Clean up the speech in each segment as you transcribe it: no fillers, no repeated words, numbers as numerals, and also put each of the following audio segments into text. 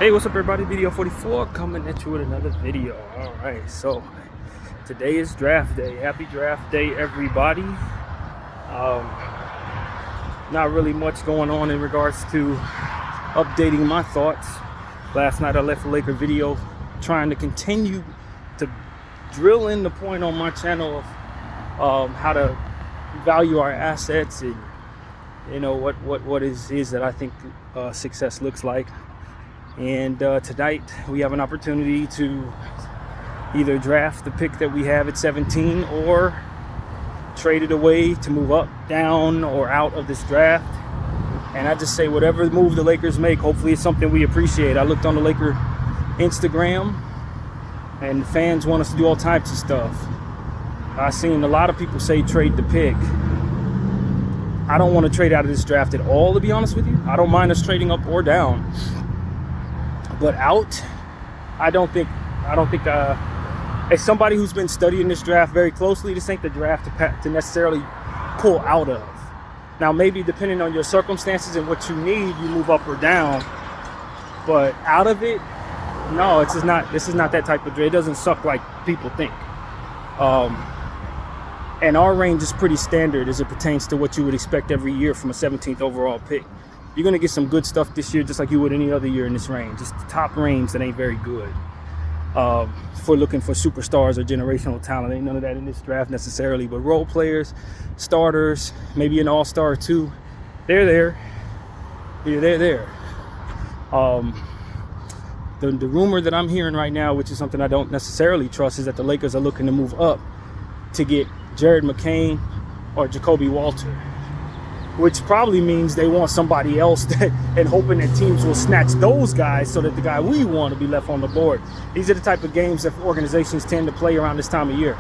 Hey, what's up everybody? Video 44 coming at you with another video. Alright, so today is draft day. Happy draft day, everybody. Not really much going on in regards to updating my thoughts. Last night I left a Laker video trying to continue to drill in the point on my channel of how to value our assets and what is that I think success looks like. And tonight we have an opportunity to either draft the pick that we have at 17 or trade it away to move up, down, or out of this draft. And I just say whatever move the Lakers make, hopefully it's something we appreciate. I looked on the Laker Instagram and fans want us to do all types of stuff. I've seen a lot of people say trade the pick. I don't want to trade out of this draft at all, to be honest with you. I don't mind us trading up or down. But out, I don't think as somebody who's been studying this draft very closely, this ain't the draft to necessarily pull out of. Now, maybe depending on your circumstances and what you need, you move up or down. But out of it, no, this is not that type of draft. It doesn't suck like people think. And our range is pretty standard as it pertains to what you would expect every year from a 17th overall pick. You're going to get some good stuff this year just like you would any other year in this range. It's the top range that ain't very good. For looking for superstars or generational talent, ain't none of that in this draft necessarily. But role players, starters, maybe an all-star or two, they're there. Yeah, they're there. The rumor that I'm hearing right now, which is something I don't necessarily trust, is that the Lakers are looking to move up to get Jared McCain or Jacoby Walter, which probably means they want somebody else and hoping that teams will snatch those guys so that the guy we want to be left on the board. These are the type of games that organizations tend to play around this time of year.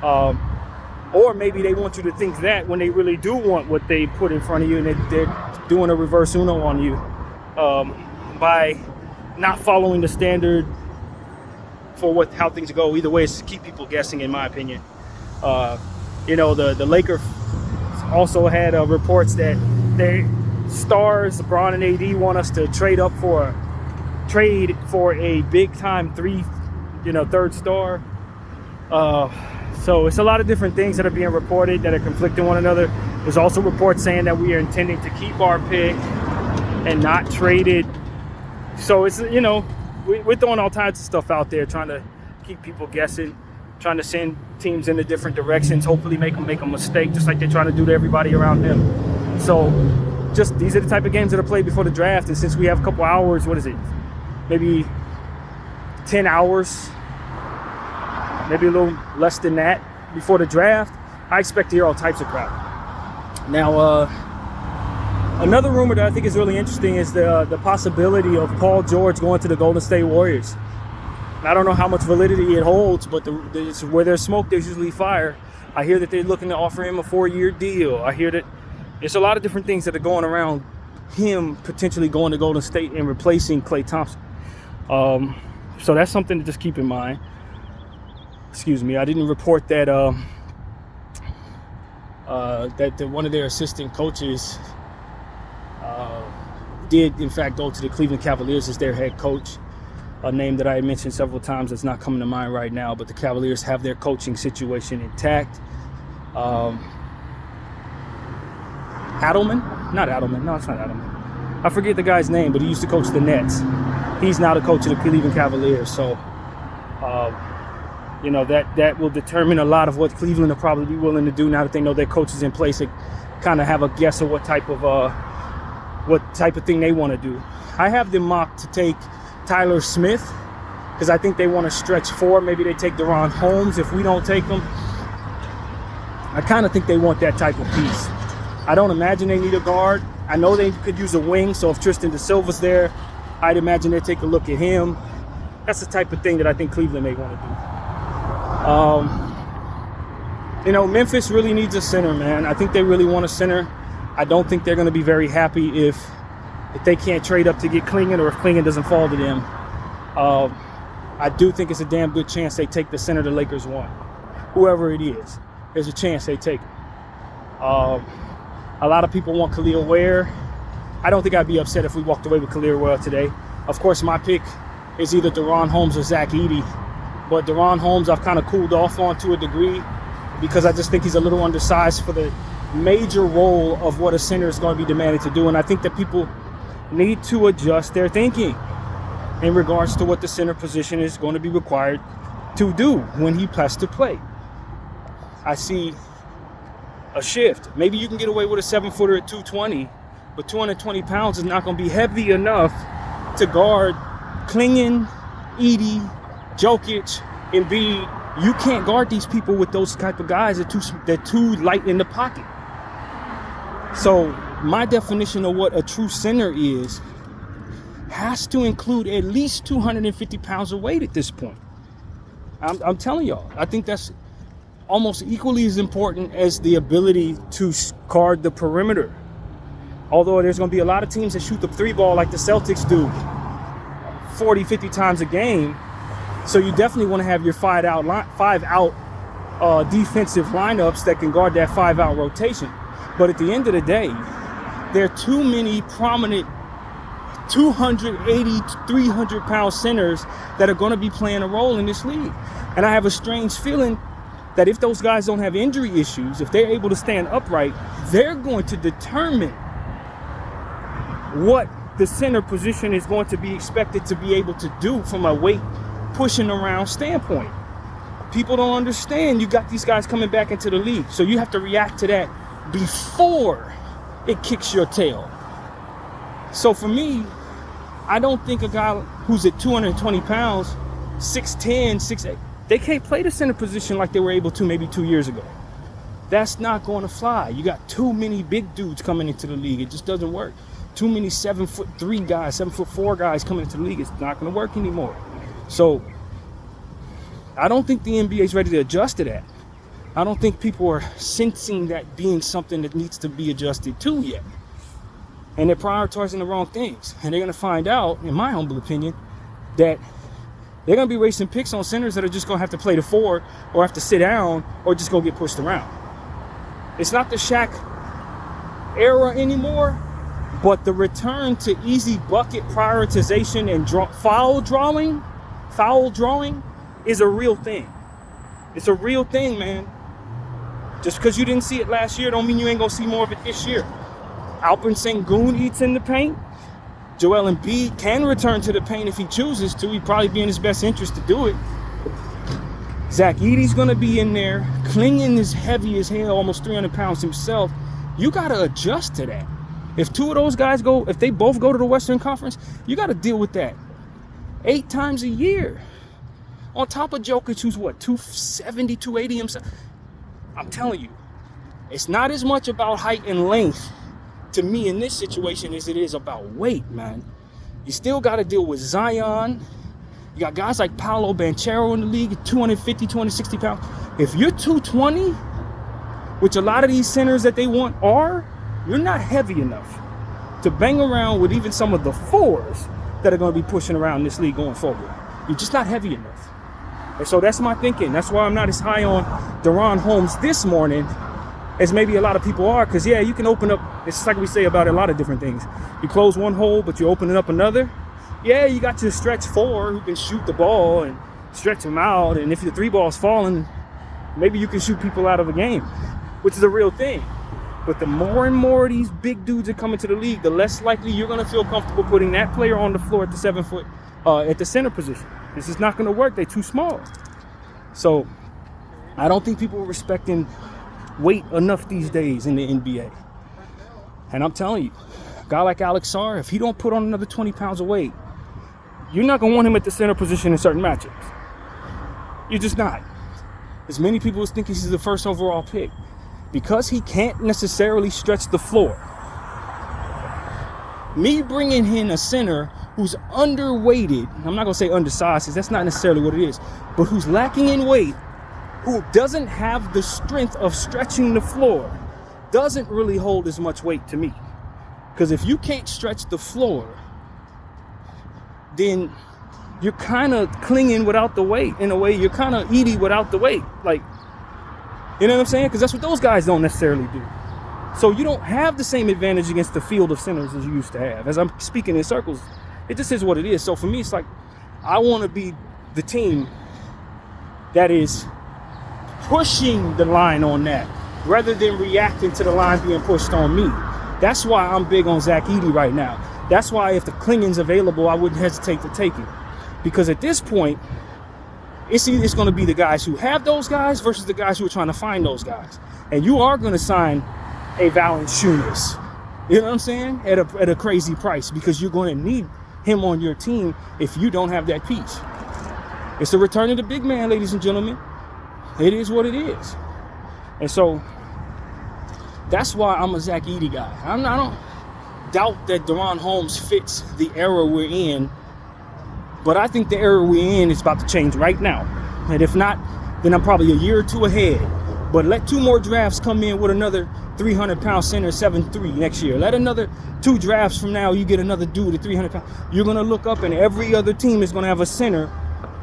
Or maybe they want you to think that when they really do want what they put in front of you, and they're doing a reverse Uno on you by not following the standard for how things go. Either way, it's to keep people guessing, in my opinion. The Lakers also had reports that their stars, LeBron and AD, want us to trade for a big time third star. So it's a lot of different things that are being reported that are conflicting one another. There's also reports saying that we are intending to keep our pick and not trade it. So it's we're throwing all types of stuff out there, trying to keep people guessing, trying to send teams in different directions, hopefully make them make a mistake, just like they're trying to do to everybody around them. So just these are the type of games that are played before the draft. And since we have a couple hours, what is it? Maybe 10 hours, maybe a little less than that before the draft, I expect to hear all types of crap. Now, another rumor that I think is really interesting is the possibility of Paul George going to the Golden State Warriors. I don't know how much validity it holds, but where there's smoke, there's usually fire. I hear that they're looking to offer him a 4-year deal. I hear that there's a lot of different things that are going around him potentially going to Golden State and replacing Klay Thompson. So that's something to just keep in mind. Excuse me, I didn't report that that one of their assistant coaches did in fact go to the Cleveland Cavaliers as their head coach. A name that I had mentioned several times that's not coming to mind right now, but the Cavaliers have their coaching situation intact. Adelman? Not Adelman. No, it's not Adelman. I forget the guy's name, but he used to coach the Nets. He's now the coach of the Cleveland Cavaliers. So, that will determine a lot of what Cleveland will probably be willing to do now that they know their coach is in place. They kind of have a guess of what type of thing they want to do. I have them mocked to take Tyler Smith, because I think they want to stretch 4. Maybe they take DeRon Holmes if we don't take them. I kind of think they want that type of piece. I don't imagine they need a guard. I know they could use a wing, so if Tristan Da Silva's there, I'd imagine they'd take a look at him. That's the type of thing that I think Cleveland may want to do. Memphis really needs a center, man. I think they really want a center. I don't think they're going to be very happy if they can't trade up to get Klingon, or if Klingon doesn't fall to them. I do think it's a damn good chance they take the center the Lakers want. Whoever it is, there's a chance they take it. A lot of people want Khalil Ware. I don't think I'd be upset if we walked away with Khalil Ware today. Of course, my pick is either Deron Holmes or Zach Edey. But Deron Holmes, I've kind of cooled off on to a degree because I just think he's a little undersized for the major role of what a center is going to be demanded to do. And I think that people need to adjust their thinking in regards to what the center position is going to be required to do when he has to play. I see a shift. Maybe you can get away with a 7-footer at 220, but 220 pounds is not going to be heavy enough to guard Clingan, Edey, Jokic, Embiid. You can't guard these people with those type of guys. They're too light in the pocket. So my definition of what a true center is has to include at least 250 pounds of weight at this point. I'm telling y'all, I think that's almost equally as important as the ability to guard the perimeter. Although there's going to be a lot of teams that shoot the three ball like the Celtics do 40, 50 times a game. So you definitely want to have your five out defensive lineups that can guard that 5-out rotation. But at the end of the day, there are too many prominent 280 to 300 pound centers that are going to be playing a role in this league. And I have a strange feeling that if those guys don't have injury issues, if they're able to stand upright, they're going to determine what the center position is going to be expected to be able to do from a weight pushing around standpoint. People don't understand you got these guys coming back into the league. So you have to react to that before it kicks your tail. So for me, I don't think a guy who's at 220 pounds, 6'10", 6'8", they can't play the center position like they were able to maybe 2 years ago. That's not going to fly. You got too many big dudes coming into the league. It just doesn't work. Too many 7'3" guys, 7'4" guys coming into the league. It's not going to work anymore. So I don't think the NBA is ready to adjust to that. I don't think people are sensing that being something that needs to be adjusted to yet. And they're prioritizing the wrong things. And they're going to find out, in my humble opinion, that they're going to be wasting picks on centers that are just going to have to play the 4 or have to sit down or just go get pushed around. It's not the Shaq era anymore, but the return to easy bucket prioritization and foul drawing is a real thing. It's a real thing, man. Just because you didn't see it last year don't mean you ain't going to see more of it this year. Alperen Sengun eats in the paint. Joel Embiid can return to the paint if he chooses to. He'd probably be in his best interest to do it. Zach Edey's going to be in there. Clingan is heavy as hell, almost 300 pounds himself. You got to adjust to that. If two of those guys if they both go to the Western Conference, you got to deal with that 8 times a year. On top of Jokic, who's what, 270, 280 himself. I'm telling you, it's not as much about height and length to me in this situation as it is about weight, man. You still got to deal with Zion. You got guys like Paolo Banchero in the league at 250, 260 pounds. If you're 220, which a lot of these centers that they want are, you're not heavy enough to bang around with even some of the 4s that are going to be pushing around this league going forward. You're just not heavy enough. And so that's my thinking. That's why I'm not as high on Deron Holmes this morning as maybe a lot of people are. Because, yeah, you can open up. It's like we say about a lot of different things. You close one hole, but you open it up another. Yeah, you got your stretch 4 who can shoot the ball and stretch them out. And if the 3 ball's falling, maybe you can shoot people out of a game, which is a real thing. But the more and more these big dudes are coming to the league, the less likely you're going to feel comfortable putting that player on the floor at the 7-foot, at the center position. This is not going to work. They're too small. So I don't think people are respecting weight enough these days in the NBA. And I'm telling you, a guy like Alex Sarr, if he don't put on another 20 pounds of weight, you're not going to want him at the center position in certain matchups. You're just not. As many people think he's the first overall pick. Because he can't necessarily stretch the floor. Me bringing in a center who's underweighted, I'm not going to say undersized, because that's not necessarily what it is, but who's lacking in weight, who doesn't have the strength of stretching the floor, doesn't really hold as much weight to me. Because if you can't stretch the floor, then you're kind of Clingan without the weight. In a way, you're kind of Edey without the weight. Like, you know what I'm saying? Because that's what those guys don't necessarily do. So you don't have the same advantage against the field of centers as you used to have. As I'm speaking in circles, It just is what it is. So for me, it's like I want to be the team that is pushing the line on that rather than reacting to the line being pushed on me. That's why I'm big on Zach Edey right now. That's why if the Klingon's available, I wouldn't hesitate to take him. Because at this point, it's going to be the guys who have those guys versus the guys who are trying to find those guys. And you are going to sign a Valanciunas, you know what I'm saying, at a crazy price, because you're going to need him on your team if you don't have that piece. It's the return of the big man, ladies and gentlemen. It is what it is. And so that's why I'm a Zach Edey guy. I don't doubt that DaRon Holmes fits the era we're in, but I think the era we're in is about to change right now. And if not, then I'm probably a year or two ahead. But let 2 more drafts come in with another 300-pound center, 7'3" next year. Let another 2 drafts from now, you get another dude at 300 pounds. You're going to look up and every other team is going to have a center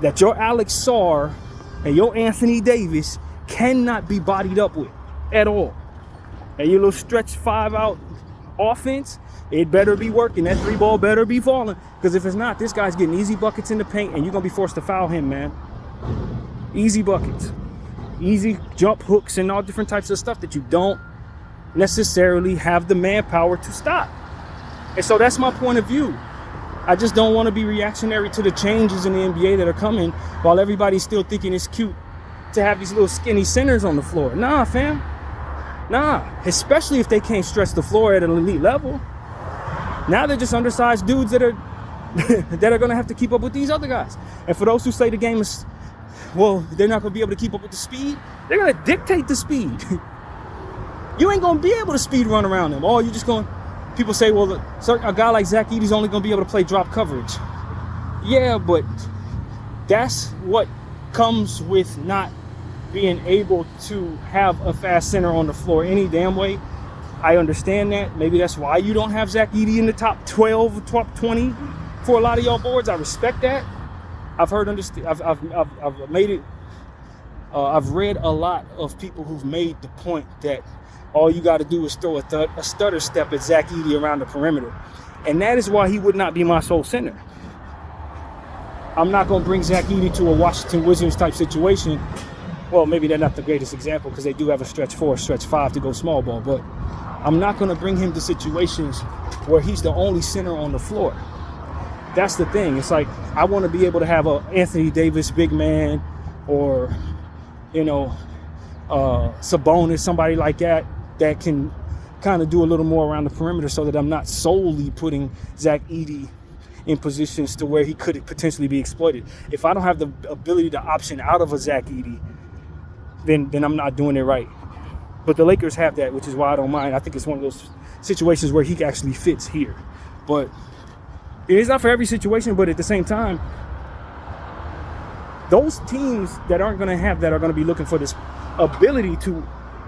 that your Alex Sarr and your Anthony Davis cannot be bodied up with at all. And your little stretch 5-out offense, it better be working. That 3-ball better be falling. Because if it's not, this guy's getting easy buckets in the paint and you're going to be forced to foul him, man. Easy buckets. Easy jump hooks and all different types of stuff that you don't necessarily have the manpower to stop. And so that's my point of view. I just don't want to be reactionary to the changes in the NBA that are coming while everybody's still thinking it's cute to have these little skinny centers on the floor. Nah, fam. Nah. Especially if they can't stretch the floor at an elite level. Now they're just undersized dudes that are that are going to have to keep up with these other guys. And for those who say the game is, well, they're not going to be able to keep up with the speed, they're going to dictate the speed. You ain't going to be able to speed run around them. Or you're just going, people say, well, a guy like Zach Edey's only going to be able to play drop coverage. Yeah, but that's what comes with not being able to have a fast center on the floor any damn way. I understand that. Maybe that's why you don't have Zach Edey in the top 12, top 20 for a lot of y'all boards. I respect that. I've made it. I've read a lot of people who've made the point that all you got to do is throw a stutter step at Zach Edey around the perimeter, and that is why he would not be my sole center. I'm not going to bring Zach Edey to a Washington Wizards type situation. Well, maybe they're not the greatest example because they do have a stretch 4, stretch 5 to go small ball, but I'm not going to bring him to situations where he's the only center on the floor. That's the thing. It's like I want to be able to have a Anthony Davis big man, or Sabonis, somebody like that can kind of do a little more around the perimeter, so that I'm not solely putting Zach Edey in positions to where he could potentially be exploited. If I don't have the ability to option out of a Zach Edey, then I'm not doing it right. But the Lakers have that, which is why I don't mind. I think it's one of those situations where he actually fits here. But it's not for every situation, but at the same time, those teams that aren't going to have that are going to be looking for this ability to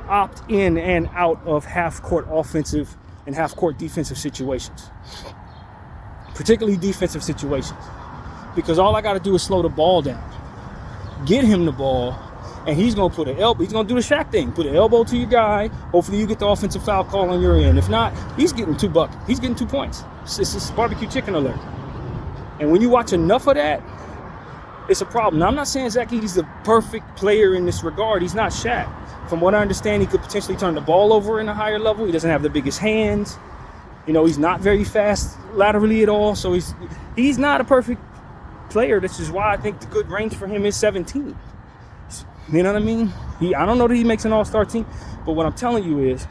opt in and out of half-court offensive and half-court defensive situations. Particularly defensive situations. Because all I got to do is slow the ball down. Get him the ball, and he's going to put an elbow. He's going to do the Shaq thing. Put an elbow to your guy. Hopefully you get the offensive foul call on your end. If not, he's getting 2 buckets. He's getting 2 points. It's barbecue chicken alert. And when you watch enough of that, it's a problem. Now, I'm not saying Zach Edey's the perfect player in this regard. He's not Shaq. From what I understand, he could potentially turn the ball over in a higher level. He doesn't have the biggest hands. He's not very fast laterally at all. So he's not a perfect player. This is why I think the good range for him is 17. You know what I mean? I don't know that he makes an all-star team, but what I'm telling you is,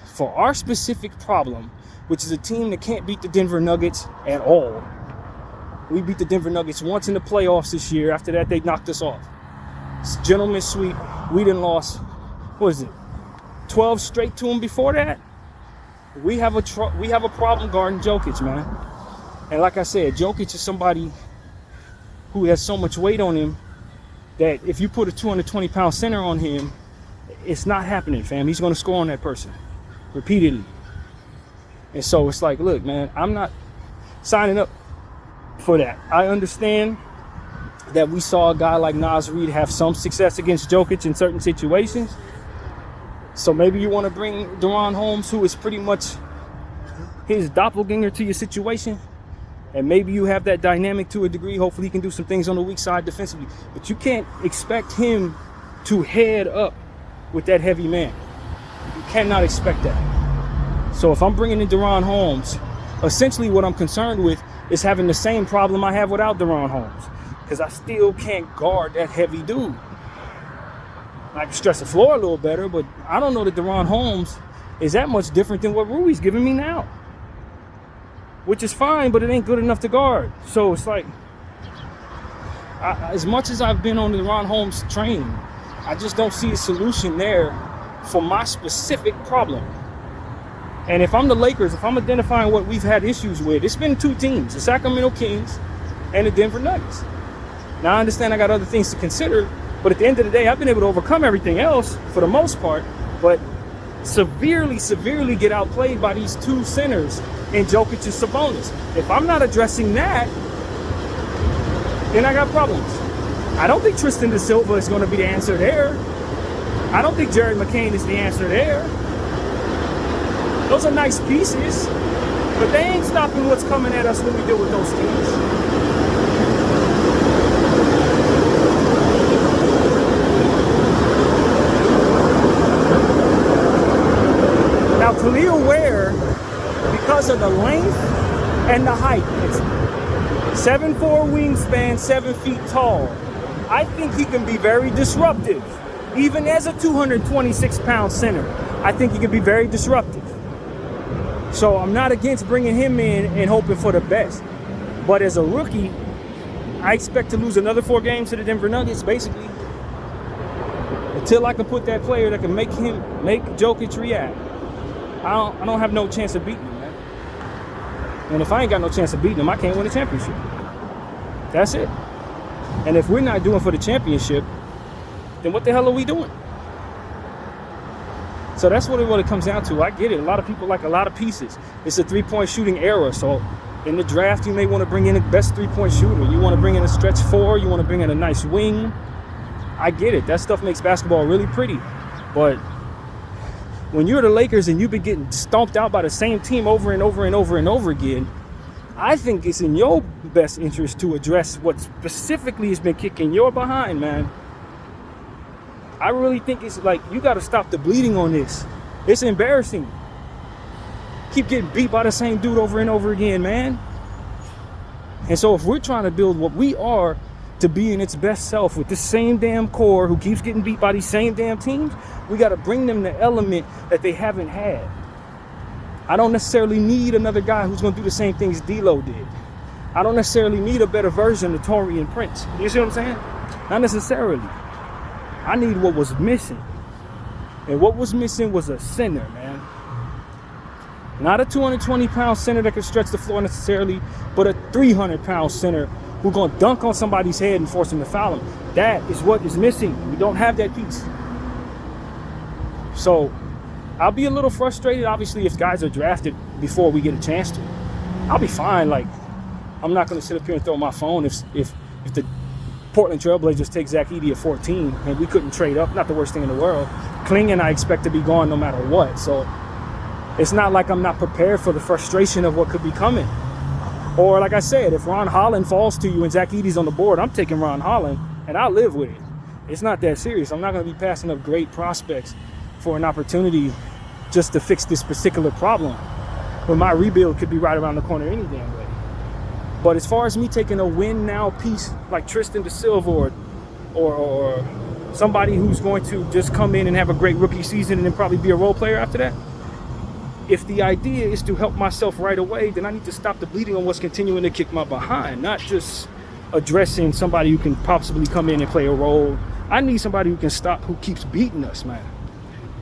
for our specific problem, which is a team that can't beat the Denver Nuggets at all. We beat the Denver Nuggets once in the playoffs this year. After that, they knocked us off. It's a gentleman's sweep. We done lost, 12 straight to them before that? We have a problem guarding Jokic, man. And like I said, Jokic is somebody who has so much weight on him that if you put a 220-pound center on him, it's not happening, fam. He's going to score on that person repeatedly. And so it's like, look, man, I'm not signing up for that. I understand that we saw a guy like Naz Reid have some success against Jokic in certain situations. So maybe you want to bring DaRon Holmes, who is pretty much his doppelganger, to your situation. And maybe you have that dynamic to a degree. Hopefully he can do some things on the weak side defensively. But you can't expect him to head up with that heavy man. You cannot expect that. So if I'm bringing in DaRon Holmes, essentially what I'm concerned with is having the same problem I have without DaRon Holmes. Because I still can't guard that heavy dude. I can stretch the floor a little better, but I don't know that DaRon Holmes is that much different than what Rui's giving me now. Which is fine, but it ain't good enough to guard. So it's like, as much as I've been on the DaRon Holmes train, I just don't see a solution there for my specific problem. And if I'm the Lakers, if I'm identifying what we've had issues with, it's been two teams, the Sacramento Kings and the Denver Nuggets. Now, I understand I got other things to consider, but at the end of the day, I've been able to overcome everything else for the most part, but severely get outplayed by these two centers in Jokic and Sabonis. If I'm not addressing that, then I got problems. I don't think Tristan da Silva is going to be the answer there. I don't think Jared McCain is the answer there. Those are nice pieces, but they ain't stopping what's coming at us when we deal with those teams. Now, Khalil Ware, because of the length and the height, it's 7'4" wingspan, 7 feet tall. I think he can be very disruptive. Even as a 226-pound center, I think he can be very disruptive. So I'm not against bringing him in and hoping for the best. But as a rookie, I expect to lose another 4 games to the Denver Nuggets, basically. Until I can put that player that can make Jokic react. I don't have no chance of beating him, man. And if I ain't got no chance of beating him, I can't win a championship. That's it. And if we're not doing for the championship, then what the hell are we doing? So that's what it comes down to. I get it. A lot of people like a lot of pieces. It's a three-point shooting era. So in the draft, you may want to bring in the best three-point shooter. You want to bring in a stretch 4. You want to bring in a nice wing. I get it. That stuff makes basketball really pretty. But when you're the Lakers and you've been getting stomped out by the same team over and over again, I think it's in your best interest to address what specifically has been kicking your behind, man. I really think it's like, you got to stop the bleeding on this. It's embarrassing. Keep getting beat by the same dude over and over again, man. And so if we're trying to build what we are to be in its best self with this same damn core who keeps getting beat by these same damn teams, we got to bring them the element that they haven't had. I don't necessarily need another guy who's going to do the same things D'Lo did. I don't necessarily need a better version of Taurean Prince. You see what I'm saying? Not necessarily. I need what was missing. And what was missing was a center, man. Not a 220-pound center that can stretch the floor necessarily, but a 300-pound center who's going to dunk on somebody's head and force him to foul him. That is what is missing. We don't have that piece. So I'll be a little frustrated, obviously, if guys are drafted before we get a chance to. I'll be fine. Like, I'm not going to sit up here and throw my phone if the Portland Trailblazers take Zach Edey at 14 and we couldn't trade up. Not the worst thing in the world. Clingan, I expect to be gone no matter what. So it's not like I'm not prepared for the frustration of what could be coming. Or like I said, if Ron Holland falls to you and Zach Edey's on the board, I'm taking Ron Holland and I'll live with it. It's not that serious. I'm not going to be passing up great prospects for an opportunity just to fix this particular problem when my rebuild could be right around the corner any damn way. But as far as me taking a win now piece like Tristan da Silva or somebody who's going to just come in and have a great rookie season and then probably be a role player after that, if the idea is to help myself right away, then I need to stop the bleeding on what's continuing to kick my behind, not just addressing somebody who can possibly come in and play a role. I need somebody who can stop, who keeps beating us, man.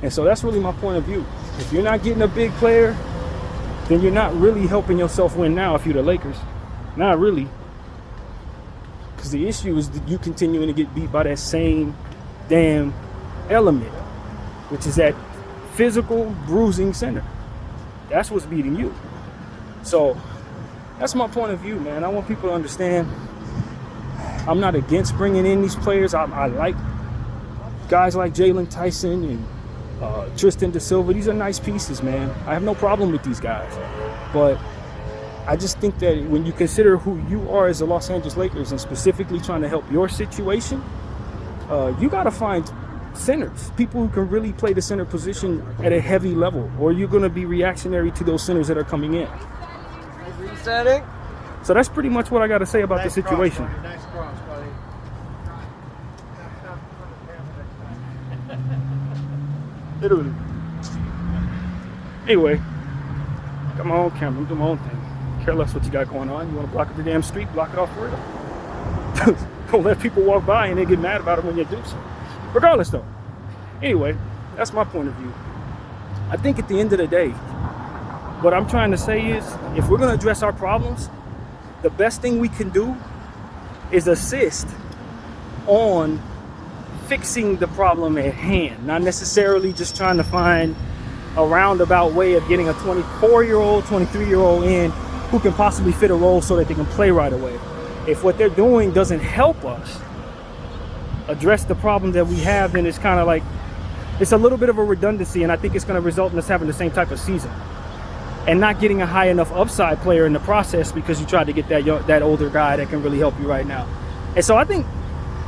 And so that's really my point of view. If you're not getting a big player, then you're not really helping yourself win now if you're the Lakers. Not really. Because the issue is that you continuing to get beat by that same damn element, which is that physical bruising center. That's what's beating you. So that's my point of view, man. I want people to understand I'm not against bringing in these players. I like guys like Jalen Tyson and Tristan da Silva. These are nice pieces, man. I have no problem with these guys. But I just think that when you consider who you are as the Los Angeles Lakers and specifically trying to help your situation, you got to find centers, people who can really play the center position at a heavy level, or you're going to be reactionary to those centers that are coming in. Resetting. So that's pretty much what I got to say about the situation. Nice cross, buddy. Literally. Anyway, got my own camera. I'm doing my own thing. Care less what you got going on. You want to block up the damn street, block it off for real. Don't let people walk by and they get mad about it when you do so. Regardless though. Anyway, that's my point of view. I think at the end of the day, what I'm trying to say is, if we're going to address our problems, the best thing we can do is assist on fixing the problem at hand, not necessarily just trying to find a roundabout way of getting a 24-year-old, 23-year-old in who can possibly fit a role so that they can play right away. If what they're doing doesn't help us address the problem that we have, then it's kind of like, it's a little bit of a redundancy, and I think it's going to result in us having the same type of season and not getting a high enough upside player in the process because you tried to get that older guy that can really help you right now. And so I think,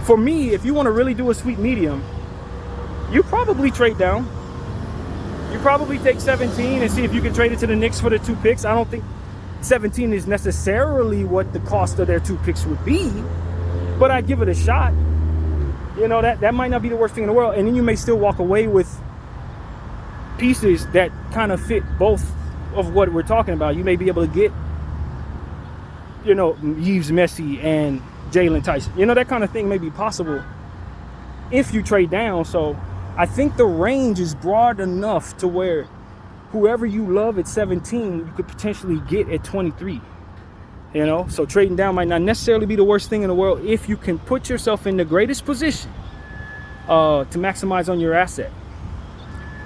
for me, if you want to really do a sweet medium, you probably trade down. You probably take 17 and see if you can trade it to the Knicks for the 2 picks. I don't think 17 is necessarily what the cost of their 2 picks would be, but I'd give it a shot. You know, that might not be the worst thing in the world. And then you may still walk away with pieces that kind of fit both of what we're talking about. You may be able to get, you know, Yves Messi and Jalen Tyson. You know, that kind of thing may be possible if you trade down. So I think the range is broad enough to where whoever you love at 17, you could potentially get at 23. You know, so trading down might not necessarily be the worst thing in the world if you can put yourself in the greatest position to maximize on your asset.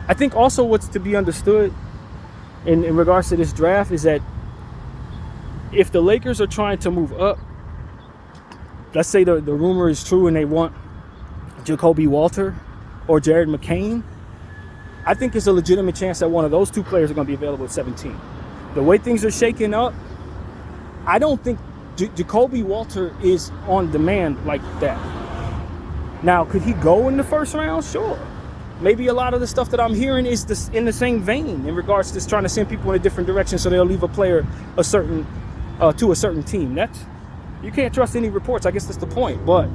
I think also what's to be understood in regards to this draft is that if the Lakers are trying to move up, let's say the rumor is true and they want Jacoby Walter or Jared McCain, I think there's a legitimate chance that one of those 2 players are going to be available at 17. The way things are shaking up, I don't think Jacoby Walter is on demand like that. Now, could he go in the first round? Sure. Maybe a lot of the stuff that I'm hearing is in the same vein in regards to just trying to send people in a different direction so they'll leave a player to a certain team. You can't trust any reports. I guess that's the point. But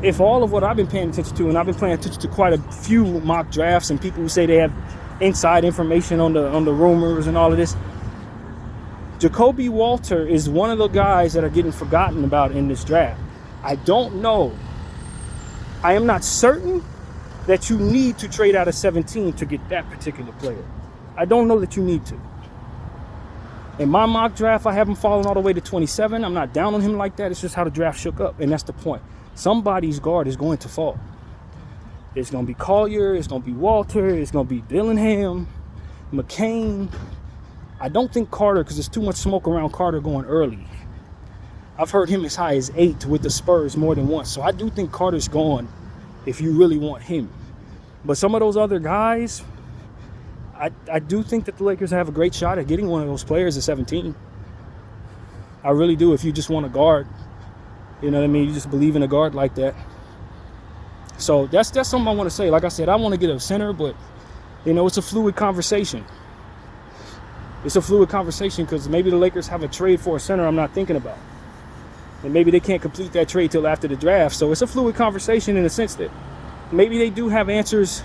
if all of what I've been paying attention to, and I've been paying attention to quite a few mock drafts and people who say they have inside information on the rumors and all of this, Jacoby Walter is one of the guys that are getting forgotten about in this draft. I don't know. I am not certain that you need to trade out of 17 to get that particular player. I don't know that you need to. In my mock draft, I have him falling all the way to 27. I'm not down on him like that. It's just how the draft shook up, and that's the point. Somebody's guard is going to fall. It's going to be Collier. It's going to be Walter. It's going to be Dillingham, McCain. I don't think Carter, because there's too much smoke around Carter going early. I've heard him as high as 8 with the Spurs more than once. So I do think Carter's gone if you really want him. But some of those other guys, I do think that the Lakers have a great shot at getting one of those players at 17. I really do, if you just want a guard. You know what I mean? You just believe in a guard like that. So that's something I want to say. Like I said, I want to get a center, but, you know, it's a fluid conversation. It's a fluid conversation because maybe the Lakers have a trade for a center I'm not thinking about. And maybe they can't complete that trade till after the draft. So it's a fluid conversation in the sense that maybe they do have answers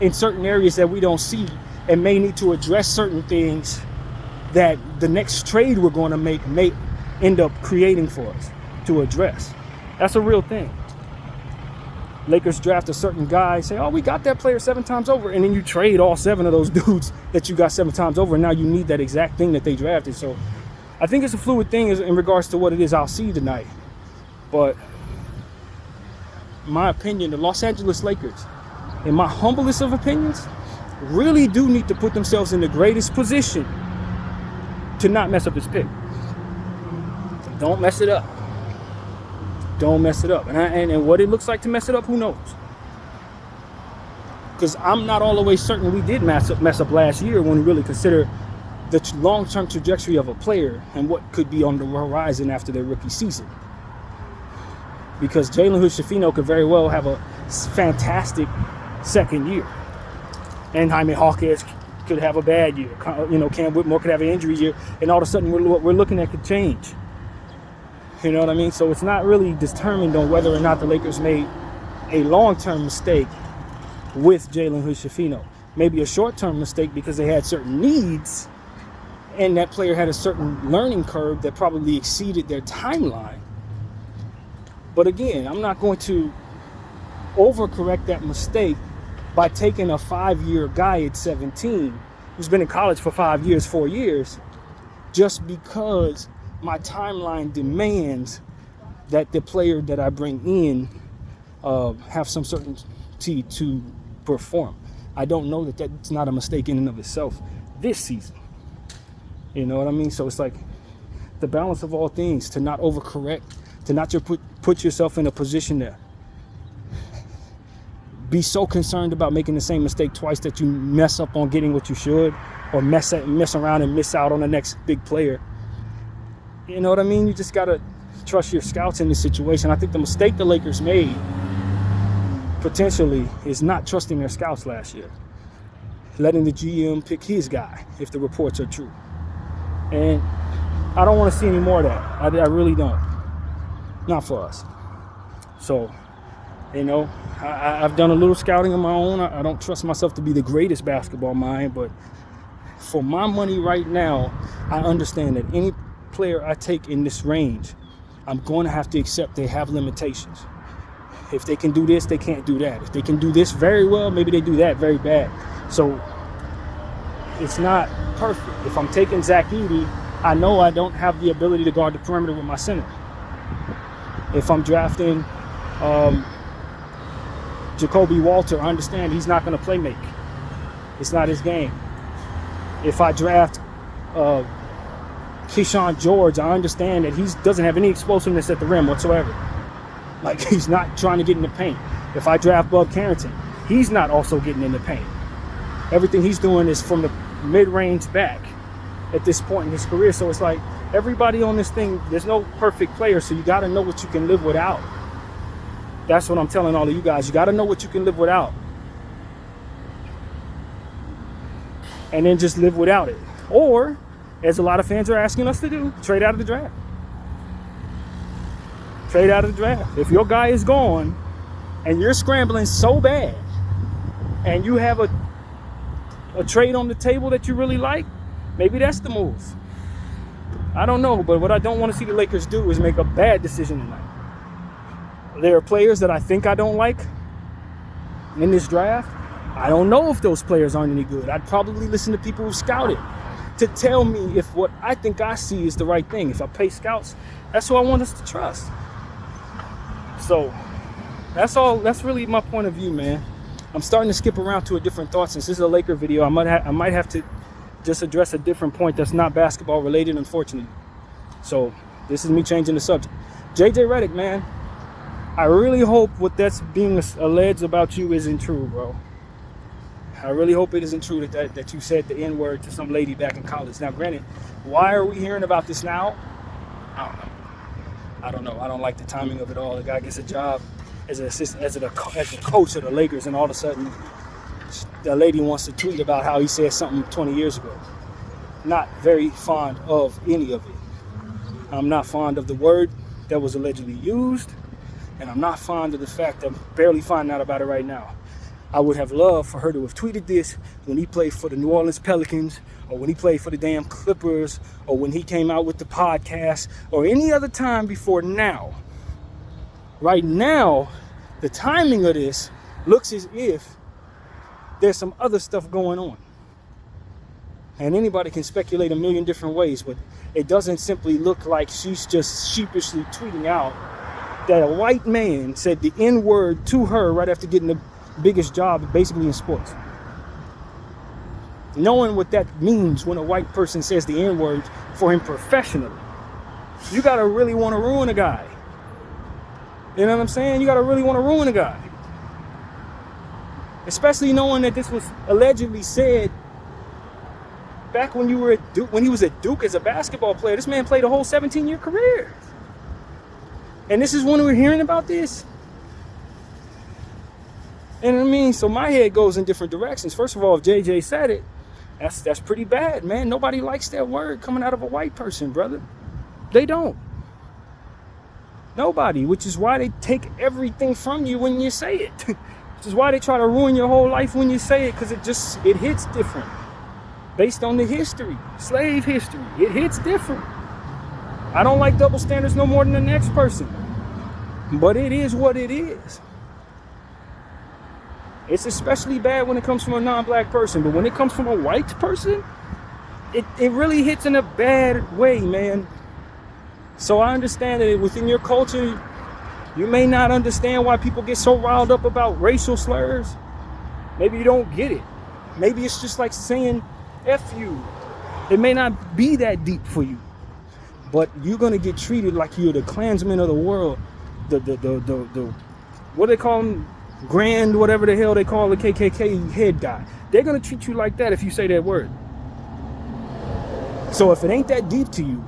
in certain areas that we don't see and may need to address certain things that the next trade we're going to make may end up creating for us to address. That's a real thing. Lakers draft a certain guy, say, oh, we got that player 7 times over, and then you trade all 7 of those dudes that you got 7 times over, and now you need that exact thing that they drafted. So I think it's a fluid thing in regards to what it is I'll see tonight. But in my opinion, the Los Angeles Lakers, in my humblest of opinions, really do need to put themselves in the greatest position to not mess up this pick. Don't mess it up. Don't mess it up. And what it looks like to mess it up, who knows? Because I'm not all the way certain we did mess up last year when we really consider the long-term trajectory of a player and what could be on the horizon after their rookie season. Because Jalen Hood-Schifino could very well have a fantastic second year. And Jaime Hawkins could have a bad year. Cam Whitmore could have an injury year. And all of a sudden, what we're looking at could change. You know what I mean? So it's not really determined on whether or not the Lakers made a long-term mistake with Jalen Hood-Schifino. Maybe a short-term mistake because they had certain needs and that player had a certain learning curve that probably exceeded their timeline. But again, I'm not going to overcorrect that mistake by taking a 5-year guy at 17 who's been in college for 5 years, 4 years, just because my timeline demands that the player that I bring in have some certainty to perform. I don't know that that's not a mistake in and of itself this season. You know what I mean? So it's like the balance of all things, to not overcorrect, to not just put yourself in a position to be so concerned about making the same mistake twice that you mess up on getting what you should, or mess around and miss out on the next big player. You know what I mean? You just got to trust your scouts in this situation. I think the mistake the Lakers made potentially is not trusting their scouts last year, letting the GM pick his guy if the reports are true. And I don't want to see any more of that. I really don't. Not for us. So, I've done a little scouting on my own. I don't trust myself to be the greatest basketball mind, but for my money right now, I understand that any player I take in this range, I'm going to have to accept they have limitations. If they can do this, they can't do that. If they can do this very well, maybe they do that very bad. So it's not perfect. If I'm taking Zach Edey, I know I don't have the ability to guard the perimeter with my center. If I'm drafting Jacoby Walter, I understand he's not going to play make. It's not his game. If I draft Keyshawn George, I understand that he doesn't have any explosiveness at the rim whatsoever. Like, he's not trying to get in the paint. If I draft Bub Carrington, he's not also getting in the paint. Everything he's doing is from the mid-range back at this point in his career. So it's like everybody on this thing, there's no perfect player, so you got to know what you can live without. That's what I'm telling all of you guys. You got to know what you can live without. And then just live without it. Or, as a lot of fans are asking us to do, trade out of the draft. Trade out of the draft. If your guy is gone and you're scrambling so bad and you have a trade on the table that you really like, maybe that's the move. I don't know, but what I don't want to see the Lakers do is make a bad decision tonight. There are players that I think I don't like in this draft. I don't know if those players aren't any good. I'd probably listen to people who scouted to tell me if what I think I see is the right thing. If I pay scouts, that's who I want us to trust. So that's all. That's really my point of view, man. I'm starting to skip around to a different thought. Since this is a Laker video, I might have to just address a different point that's not basketball related, unfortunately. So this is me changing the subject. JJ Redick, man, I really hope what that's being alleged about you isn't true, bro. I really hope it isn't true that you said the N-word to some lady back in college. Now, granted, why are we hearing about this now? I don't know. I don't like the timing of it all. The guy gets a job as an assistant, as a coach of the Lakers, and all of a sudden, the lady wants to tweet about how he said something 20 years ago. Not very fond of any of it. I'm not fond of the word that was allegedly used, and I'm not fond of the fact that I'm barely finding out about it right now. I would have loved for her to have tweeted this when he played for the New Orleans Pelicans, or when he played for the damn Clippers, or when he came out with the podcast, or any other time before now. Right now, the timing of this looks as if there's some other stuff going on. And anybody can speculate a million different ways, but it doesn't simply look like she's just sheepishly tweeting out that a white man said the N-word to her right after getting the biggest job basically in sports. Knowing what that means when a white person says the N-word for him professionally, you gotta really want to ruin a guy. You know what I'm saying? You gotta really want to ruin a guy. Especially knowing that this was allegedly said back when you were at Duke, when he was at Duke as a basketball player. This man played a whole 17-year career. And this is when we're hearing about this. And I mean, so my head goes in different directions. First of all, if JJ said it, that's pretty bad, man. Nobody likes that word coming out of a white person, brother. They don't. Nobody, which is why they take everything from you when you say it. Which is why they try to ruin your whole life when you say it, because it hits different. Based on the history, slave history, it hits different. I don't like double standards no more than the next person. But it is what it is. It's especially bad when it comes from a non-black person, but when it comes from a white person, it really hits in a bad way, man. So I understand that within your culture, you may not understand why people get so riled up about racial slurs. Maybe you don't get it. Maybe it's just like saying F you. It may not be that deep for you, but you're gonna get treated like you're the Klansman of the world. The what do they call him? Grand, whatever the hell they call the KKK head guy. They're gonna treat you like that if you say that word. So if it ain't that deep to you,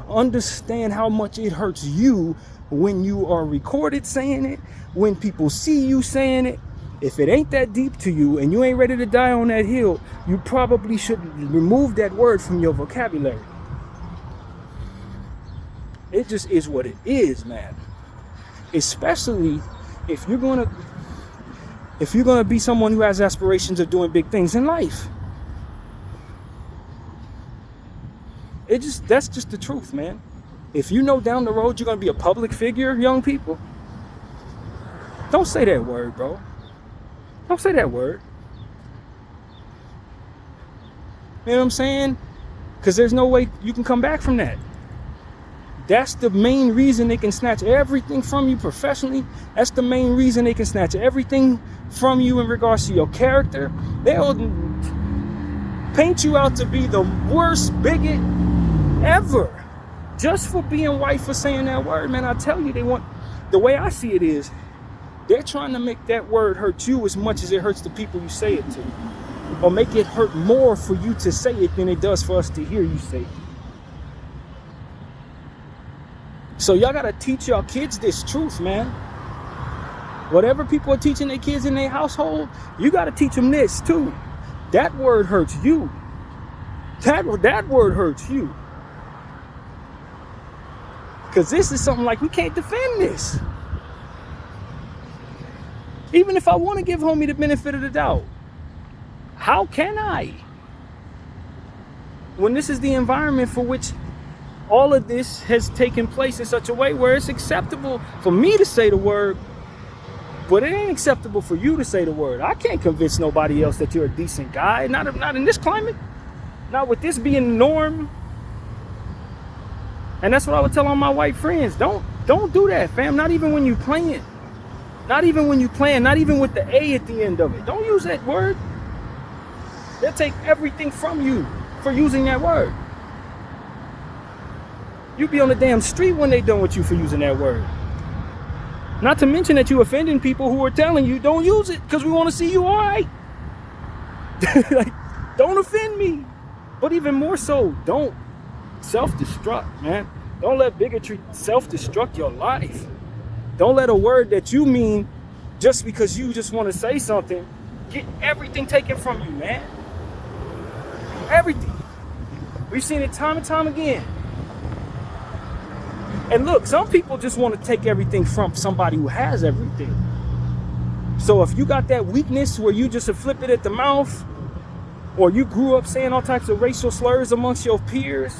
understand how much it hurts you when you are recorded saying it, when people see you saying it. If it ain't that deep to you and you ain't ready to die on that hill, you probably should remove that word from your vocabulary. It just is what it is, man. Especially if you're gonna be someone who has aspirations of doing big things in life. That's just the truth, man. If you know down the road you're gonna be a public figure, young people, don't say that word, bro. Don't say that word. You know what I'm saying? Because there's no way you can come back from that. That's the main reason they can snatch everything from you professionally. That's the main reason they can snatch everything from you in regards to your character. They'll paint you out to be the worst bigot ever just for being white, for saying that word, man. I tell you, the way I see it is, they're trying to make that word hurt you as much as it hurts the people you say it to, or make it hurt more for you to say it than it does for us to hear you say it. So y'all gotta teach y'all kids this truth, man. Whatever people are teaching their kids in their household, you gotta teach them this too. That word hurts you. That word hurts you. Because this is something like, we can't defend this. Even if I want to give homie the benefit of the doubt, how can I? When this is the environment for which all of this has taken place in such a way where it's acceptable for me to say the word, but it ain't acceptable for you to say the word. I can't convince nobody else that you're a decent guy. Not in this climate. Not with this being the norm. And that's what I would tell all my white friends. Don't do that, fam. Not even when you playing. Not even when you playing. Not even with the A at the end of it. Don't use that word. They'll take everything from you for using that word. You be on the damn street when they done with you for using that word. Not to mention that you offending people who are telling you don't use it because we want to see you all right. Like, don't offend me. But even more so, don't self-destruct, man. Don't let bigotry self-destruct your life. Don't let a word that you mean just because you just want to say something get everything taken from you, man. Everything. We've seen it time and time again. And look, some people just want to take everything from somebody who has everything. So if you got that weakness where you just flip it at the mouth, or you grew up saying all types of racial slurs amongst your peers,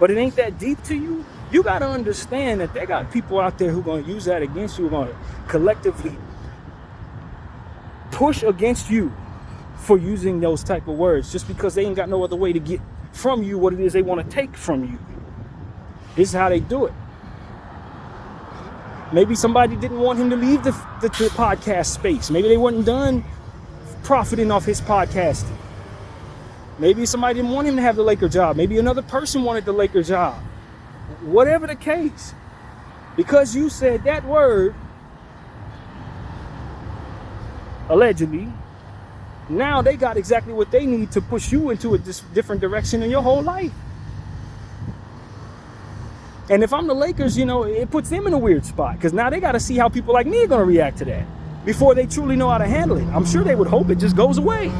but it ain't that deep to you, you got to understand that they got people out there who are going to use that against you, who are going to collectively push against you for using those type of words just because they ain't got no other way to get from you what it is they want to take from you. This is how they do it. Maybe somebody didn't want him to leave the podcast space. Maybe they weren't done profiting off his podcasting. Maybe somebody didn't want him to have the Laker job. Maybe another person wanted the Laker job. Whatever the case, because you said that word, allegedly, now they got exactly what they need to push you into a different direction in your whole life. And if I'm the Lakers, you know, it puts them in a weird spot because now they got to see how people like me are going to react to that before they truly know how to handle it. I'm sure they would hope it just goes away.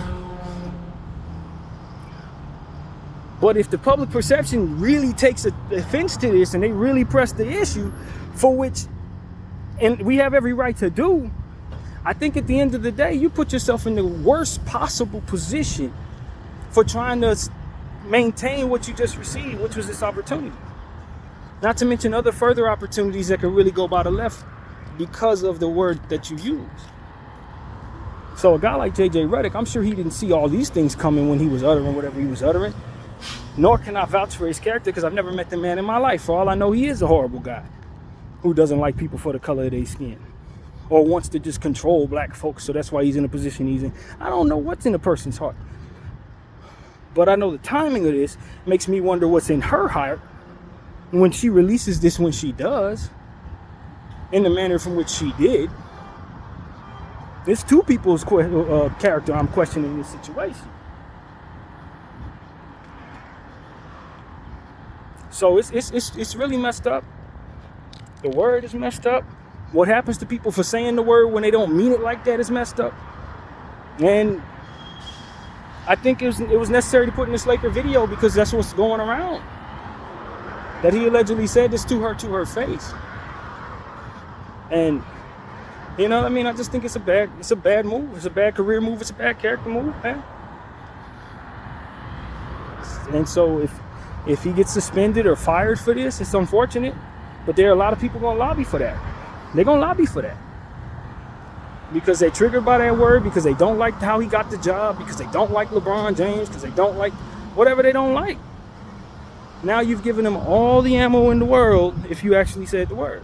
But if the public perception really takes offense to this and they really press the issue, for which, and we have every right to do, I think at the end of the day, you put yourself in the worst possible position for trying to maintain what you just received, which was this opportunity. Not to mention other further opportunities that could really go by the left because of the word that you use. So a guy like JJ Redick, I'm sure he didn't see all these things coming when he was uttering whatever he was uttering. Nor can I vouch for his character because I've never met the man in my life. For all I know, he is a horrible guy who doesn't like people for the color of their skin or wants to just control black folks. So that's why he's in the position he's in. I don't know what's in a person's heart. But I know the timing of this makes me wonder what's in her heart when she releases this, when she does, in the manner from which she did. There's two people's character I'm questioning in this situation. So it's really messed up. The word is messed up. What happens to people for saying the word when they don't mean it like that is messed up. And I think it was necessary to put in this Laker video because that's what's going around. That he allegedly said this to her face. And you know what I mean? I just think it's a bad move. It's a bad career move. It's a bad character move, man. And so if he gets suspended or fired for this, it's unfortunate. But there are a lot of people going to lobby for that. They're going to lobby for that. Because they're triggered by that word, because they don't like how he got the job, because they don't like LeBron James, because they don't like whatever they don't like. Now you've given them all the ammo in the world if you actually said the word.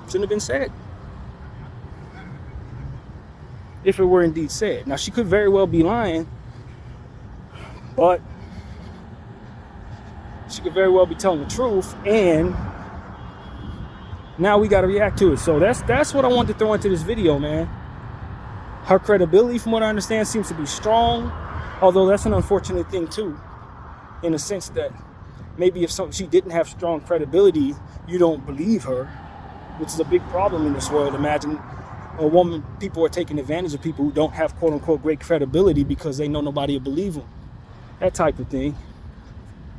Shouldn't have been said. If it were indeed said. Now she could very well be lying, but she could very well be telling the truth, and now we got to react to it. So that's what I wanted to throw into this video, man. Her credibility, from what I understand, seems to be strong, although that's an unfortunate thing too, in a sense that maybe if she didn't have strong credibility, you don't believe her, which is a big problem in this world. Imagine a woman, people are taking advantage of people who don't have quote unquote great credibility because they know nobody will believe them. That type of thing.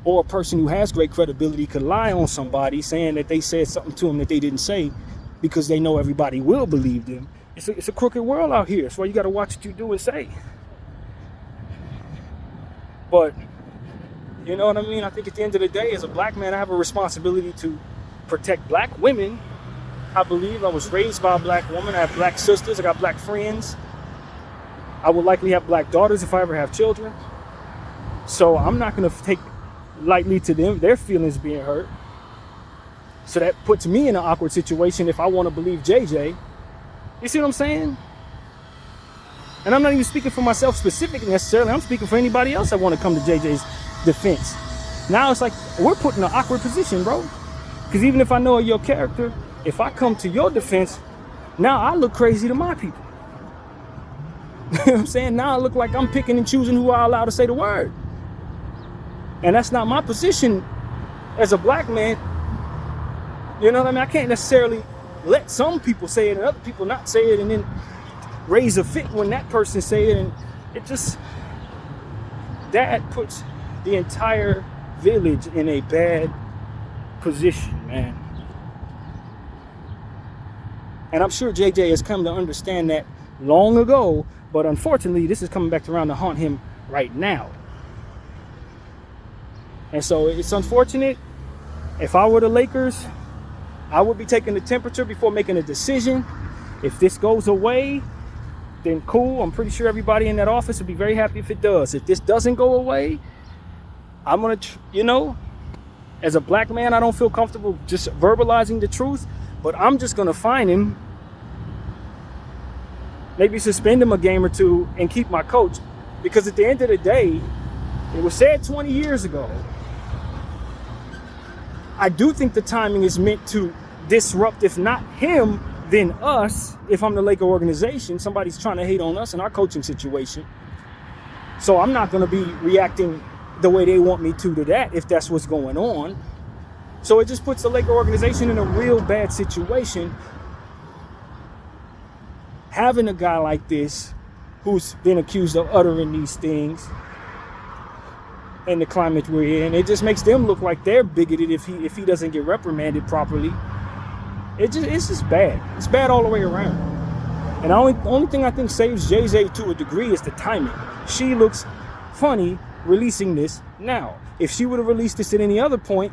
Or a person who has great credibility could lie on somebody saying that they said something to them that they didn't say because they know everybody will believe them. It's a crooked world out here. That's why you got to watch what you do and say. But, you know what I mean? I think at the end of the day, as a black man, I have a responsibility to protect black women. I believe I was raised by a black woman. I have black sisters. I got black friends. I will likely have black daughters if I ever have children. So I'm not going to take lightly to their feelings being hurt. So that puts me in an awkward situation if I want to believe JJ. You see what I'm saying? And I'm not even speaking for myself specifically necessarily. I'm speaking for anybody else that want to come to JJ's defense. Now it's like we're put in an awkward position, bro. Because even if I know your character, if I come to your defense, now I look crazy to my people. You know what I'm saying? Now I look like I'm picking and choosing who I allow to say the word. And that's not my position as a black man. You know what I mean? I can't necessarily let some people say it and other people not say it and then raise a fit when that person say it. And it just, that puts the entire village in a bad position, man. And I'm sure JJ has come to understand that long ago, but unfortunately, this is coming back around to haunt him right now. And so it's unfortunate. If I were the Lakers, I would be taking the temperature before making a decision. If this goes away, then cool. I'm pretty sure everybody in that office would be very happy if it does. If this doesn't go away, I'm going to, as a black man, I don't feel comfortable just verbalizing the truth, but I'm just going to fine him, maybe suspend him a game or two and keep my coach. Because at the end of the day, it was said 20 years ago. I do think the timing is meant to disrupt, if not him, than us. If I'm the Laker organization, somebody's trying to hate on us in our coaching situation. So I'm not going to be reacting the way they want me to that if that's what's going on. So it just puts the Laker organization in a real bad situation. Having a guy like this who's been accused of uttering these things in the climate we're in, it just makes them look like they're bigoted if he doesn't get reprimanded properly. It's just bad. It's bad all the way around. And the only thing I think saves JJ to a degree is the timing. She looks funny releasing this now. If she would have released this at any other point,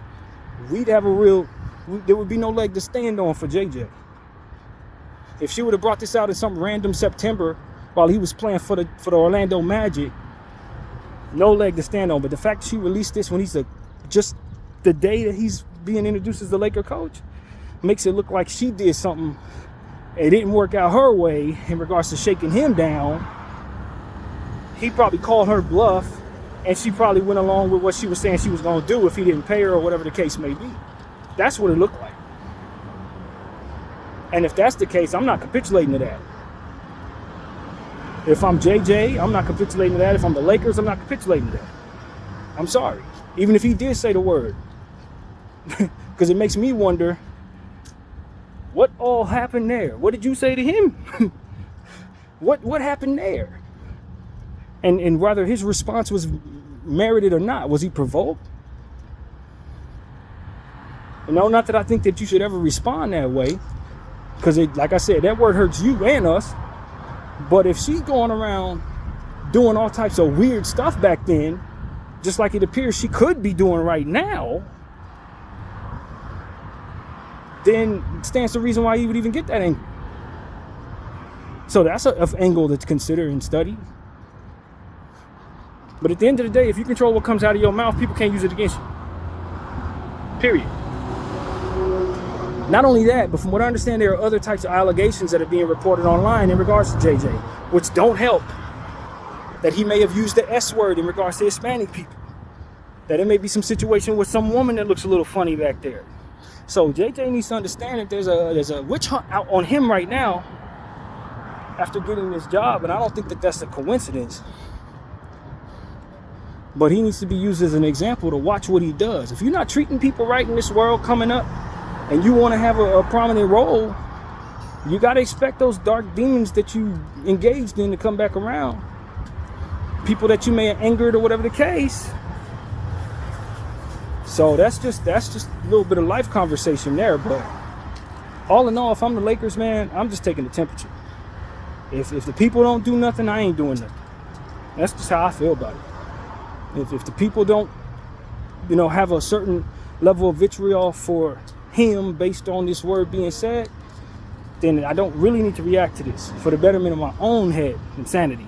we'd have there would be no leg to stand on for JJ. If she would have brought this out in some random September while he was playing for the Orlando Magic, no leg to stand on. But the fact she released this when he's just the day that he's being introduced as the Laker coach makes it look like she did something. It didn't work out her way in regards to shaking him down. He probably called her bluff, and she probably went along with what she was saying she was going to do if he didn't pay her or whatever the case may be. That's what it looked like. And if that's the case, I'm not capitulating to that. If I'm JJ, I'm not capitulating to that. If I'm the Lakers, I'm not capitulating to that. I'm sorry. Even if he did say the word. Because it makes me wonder, what all happened there? What did you say to him? What happened there? And whether his response was merited or not, was he provoked? No, not that I think that you should ever respond that way. Because, like I said, that word hurts you and us. But if she's going around doing all types of weird stuff back then, just like it appears she could be doing right now, then stands the reason why you would even get that angle. So that's an angle to consider and study. But at the end of the day, if you control what comes out of your mouth, people can't use it against you. Period. Not only that, but from what I understand, there are other types of allegations that are being reported online in regards to JJ, which don't help. That he may have used the S word in regards to Hispanic people. That it may be some situation with some woman that looks a little funny back there. So JJ needs to understand that there's a witch hunt out on him right now after getting this job, and I don't think that that's a coincidence. But he needs to be used as an example to watch what he does. If you're not treating people right in this world coming up, and you want to have a prominent role, you got to expect those dark demons that you engaged in to come back around. People that you may have angered or whatever the case. So that's just a little bit of life conversation there. But all in all, if I'm the Lakers, man, I'm just taking the temperature. If the people don't do nothing, I ain't doing nothing. That's just how I feel about it. If the people don't, have a certain level of vitriol for him based on this word being said, then I don't really need to react to this for the betterment of my own head and sanity.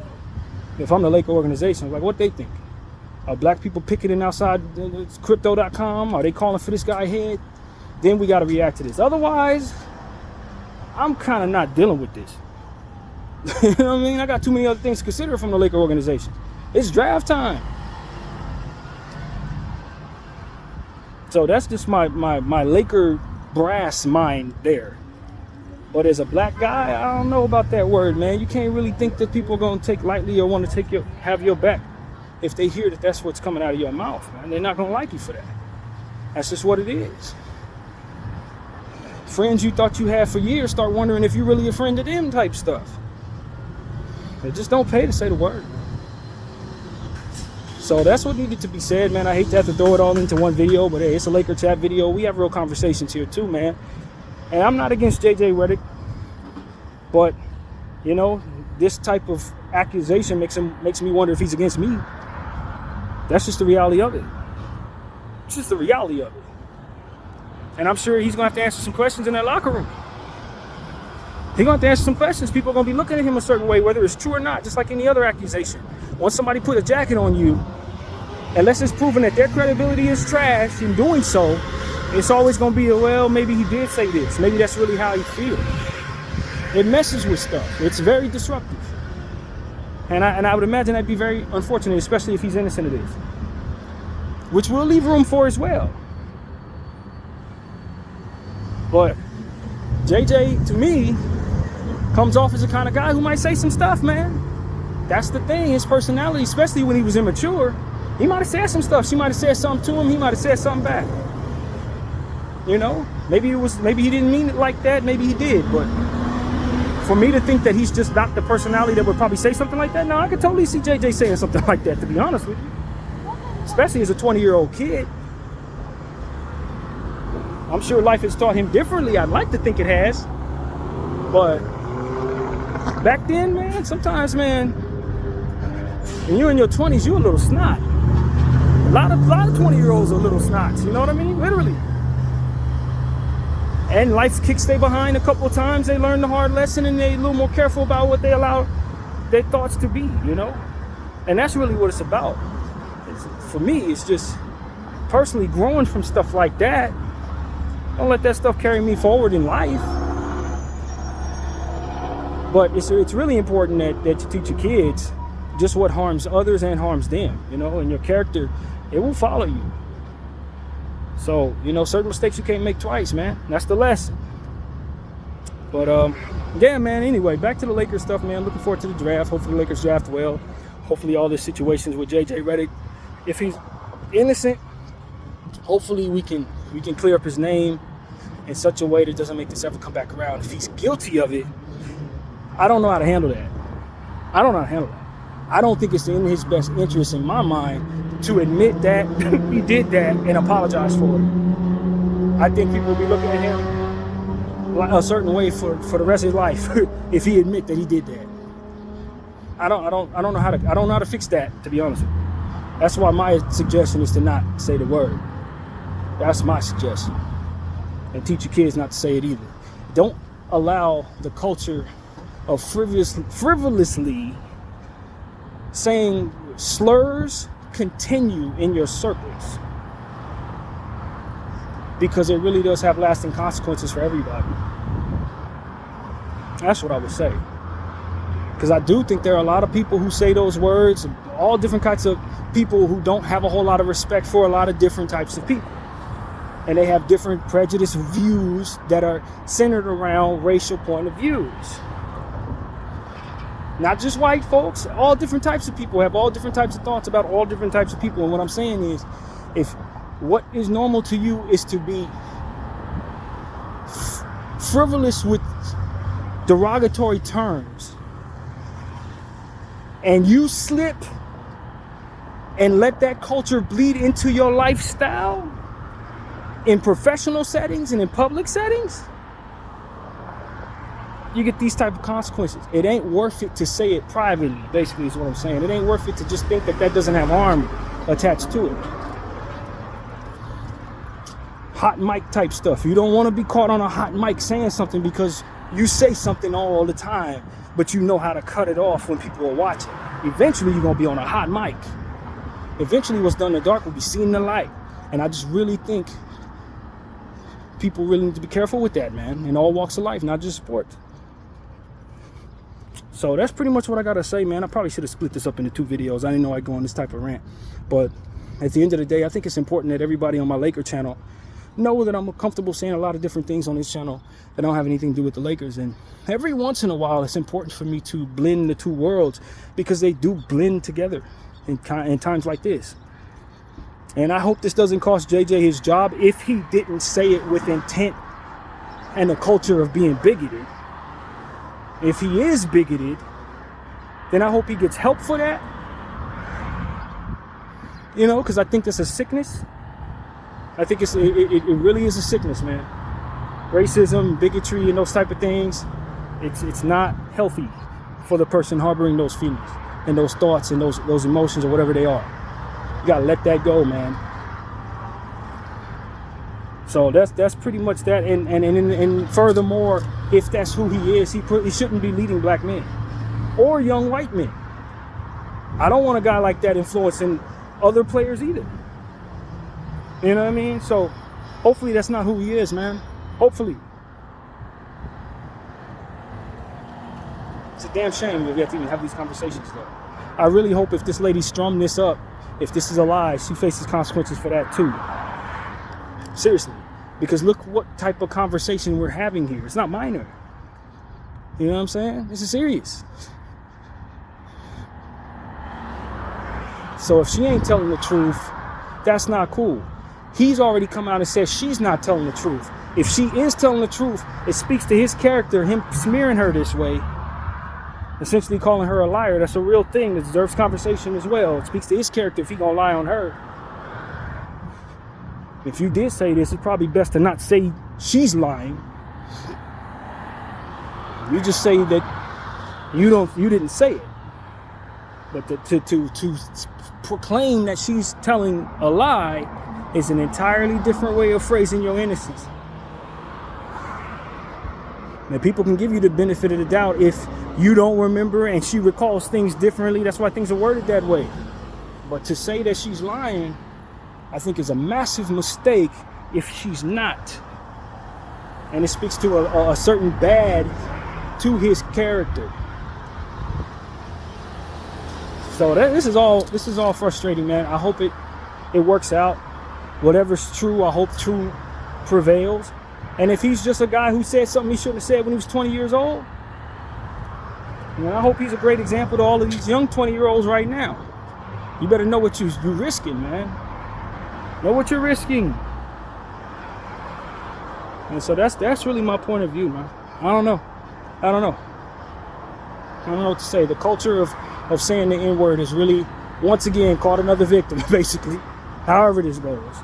If I'm the Laker organization, like what they think. Are black people picketing outside crypto.com? Are they calling for this guy head? Then we got to react to this. Otherwise, I'm kind of not dealing with this. You know what I mean? I got too many other things to consider from the Laker organization. It's draft time. So that's just my Laker brass mind there. But as a black guy, I don't know about that word, man. You can't really think that people are going to take lightly or want to have your back if they hear that that's what's coming out of your mouth, man. They're not going to like you for that. That's just what it is. Friends you thought you had for years start wondering if you're really a friend of them type stuff. They just don't pay to say the word. So that's what needed to be said, man. I hate to have to throw it all into one video, but hey, it's a Laker chat video. We have real conversations here too, man. And I'm not against JJ Redick, but this type of accusation makes me wonder if he's against me. That's just the reality of it. It's just the reality of it. And I'm sure he's gonna have to answer some questions in that locker room. He's gonna have to answer some questions. People are gonna be looking at him a certain way, whether it's true or not, just like any other accusation. Once somebody put a jacket on you, unless it's proven that their credibility is trash in doing so, it's always going to be, well, maybe he did say this. Maybe that's really how he feels. It messes with stuff. It's very disruptive. And I would imagine that'd be very unfortunate, especially if he's innocent of this. Which we'll leave room for as well. But JJ, to me, comes off as the kind of guy who might say some stuff, man. That's the thing. His personality, especially when he was immature, he might have said some stuff. She might have said something to him. He might have said something back. You know, maybe he didn't mean it like that. Maybe he did. But for me to think that he's just not the personality that would probably say something like that, no, I could totally see JJ saying something like that, to be honest with you. Especially as a 20-year-old kid. I'm sure life has taught him differently. I'd like to think it has. But back then, man, sometimes, man, when you're in your 20s, you're a little snot. A lot of 20-year-olds are little snots, you know what I mean? Literally. And life kicks they behind a couple of times. They learn the hard lesson and they're a little more careful about what they allow their thoughts to be, you know? And that's really what it's about. For me, it's just personally growing from stuff like that. Don't let that stuff carry me forward in life. But it's really important that you teach your kids just what harms others and harms them, you know, and your character, it will follow you. So, you know, certain mistakes you can't make twice, man. That's the lesson. But, yeah, man, anyway, back to the Lakers stuff, man. Looking forward to the draft. Hopefully the Lakers draft well. Hopefully all the situations with JJ Redick, if he's innocent, hopefully we can clear up his name in such a way that doesn't make this ever come back around. If he's guilty of it, I don't know how to handle that. I don't know how to handle that. I don't think it's in his best interest, in my mind, to admit that he did that and apologize for it. I think people will be looking at him a certain way for the rest of his life if he admit that he did that. I don't know how to fix that, to be honest with you. That's why my suggestion is to not say the word. That's my suggestion. And teach your kids not to say it either. Don't allow the culture of frivolously saying slurs continue in your circles, because it really does have lasting consequences for everybody. That's what I would say, because I do think there are a lot of people who say those words, all different kinds of people who don't have a whole lot of respect for a lot of different types of people, and they have different prejudiced views that are centered around racial point of views. Not just white folks, all different types of people have all different types of thoughts about all different types of people. And what I'm saying is, if what is normal to you is to be frivolous with derogatory terms, and you slip and let that culture bleed into your lifestyle in professional settings and in public settings, you get these type of consequences. It ain't worth it to say it privately, basically is what I'm saying. It ain't worth it to just think that doesn't have harm attached to it. Hot mic type stuff. You don't want to be caught on a hot mic saying something because you say something all the time, but you know how to cut it off when people are watching. Eventually you're going to be on a hot mic. Eventually what's done in the dark will be seen in the light. And I just really think people really need to be careful with that, man, in all walks of life, not just sports. So that's pretty much what I gotta say, man. I probably should have split this up into 2 videos. I didn't know I'd go on this type of rant. But at the end of the day, I think it's important that everybody on my Laker channel know that I'm comfortable saying a lot of different things on this channel that don't have anything to do with the Lakers. And every once in a while, it's important for me to blend the two worlds, because they do blend together in times like this. And I hope this doesn't cost JJ his job if he didn't say it with intent and a culture of being bigoted. If he is bigoted, then I hope he gets help for that. You know, because I think that's a sickness. I think it really is a sickness, man. Racism, bigotry, and those type of things, it's not healthy for the person harboring those feelings and those thoughts and those emotions or whatever they are. You gotta let that go, man. So that's pretty much that. And furthermore, if that's who he is, he shouldn't be leading black men or young white men. I don't want a guy like that influencing other players either. You know what I mean? So hopefully that's not who he is, man. Hopefully. It's a damn shame that we have to even have these conversations, though. I really hope if this lady strummed this up, if this is a lie, she faces consequences for that too. Seriously. Because look what type of conversation we're having here. It's not minor. You know what I'm saying? This is serious. So if she ain't telling the truth, that's not cool. He's already come out and said she's not telling the truth. If she is telling the truth, it speaks to his character, him smearing her this way, essentially calling her a liar. That's a real thing that deserves conversation as well. It speaks to his character if he gonna lie on her. If you did say this, it's probably best to not say she's lying. You just say that you didn't say it. But to proclaim that she's telling a lie is an entirely different way of phrasing your innocence. Now, people can give you the benefit of the doubt if you don't remember and she recalls things differently. That's why things are worded that way. But to say that she's lying, I think is a massive mistake if she's not. And it speaks to a certain bad to his character. So this is all frustrating, man. I hope it works out. Whatever's true, I hope true prevails. And if he's just a guy who said something he shouldn't have said when he was 20 years old, I hope he's a great example to all of these young 20-year-olds right now. You better know what you're risking, man. Know what you're risking. And so that's really my point of view, man. I don't know what to say. The culture of saying the N-word has really, once again, caught another victim, basically, however this goes.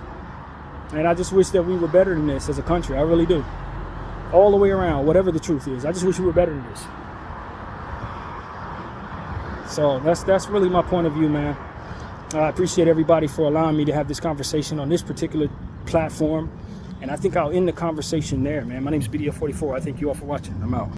And I just wish that we were better than this as a country. I really do. All the way around, whatever the truth is. I just wish we were better than this. So that's really my point of view, man. I appreciate everybody for allowing me to have this conversation on this particular platform. And I think I'll end the conversation there, man. My name is BDF44. I thank you all for watching. I'm out.